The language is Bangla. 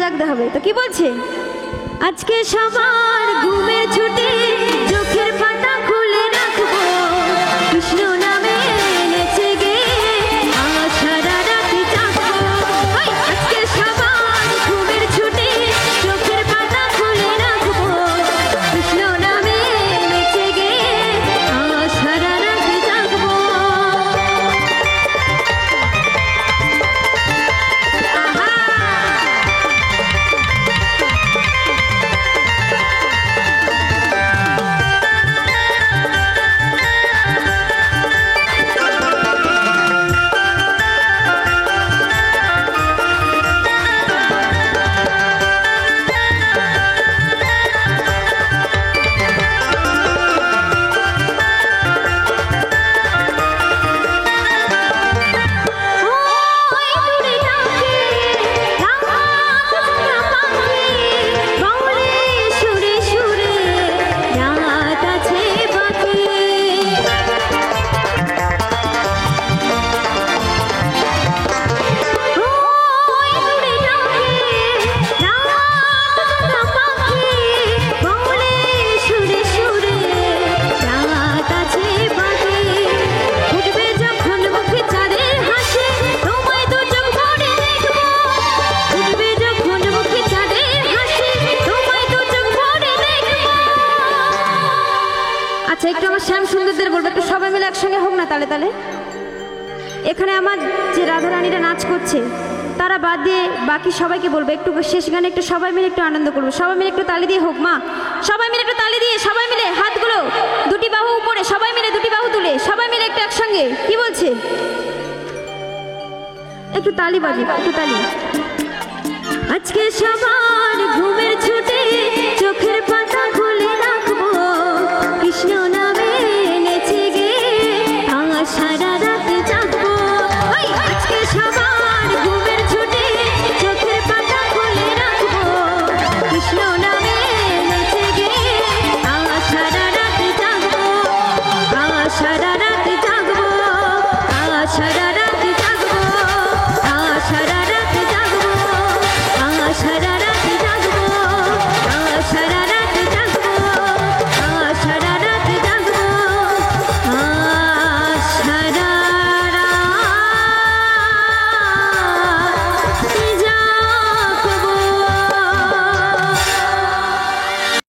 জাগতে হবে। তো কি বলছে? আজকে সবার ঘুমের ছুটি, চোখের পাতা খুলে রাখবো, কৃষ্ণ নামে নেচে গে আমার সারা রাতি জাগবো। আজকে সবার ঘুমের ছুটি, চোখের পাতা খুলে রাখবো, কৃষ্ণ নামে নেচে গে আমার সারা রাতি জাগবো। আচ্ছা, একটু আমার শ্যাম সুন্দরদের বলবো, একটু সবাই মিলে একসঙ্গে হোক না তালে তালে। এখানে আমার যে রাধারানীরা নাচ করছে তারা বাদ দিয়ে বাকি সবাইকে বলবো একটু শেষ গানে একটু সবাই মিলে একটু আনন্দ করবো। সবাই মিলে একটু তালি দিয়ে হোক মা, সবাই মিলে একটু তালি দিয়ে, সবাই মিলে হাতগুলো দুটি বাহু উপরে, সবাই মিলে দুটি বাহু তুলে সবাই মিলে একটু একসঙ্গে। কি বলছে? একটু তালি বাজে, একটু তালি। আজকে সবাই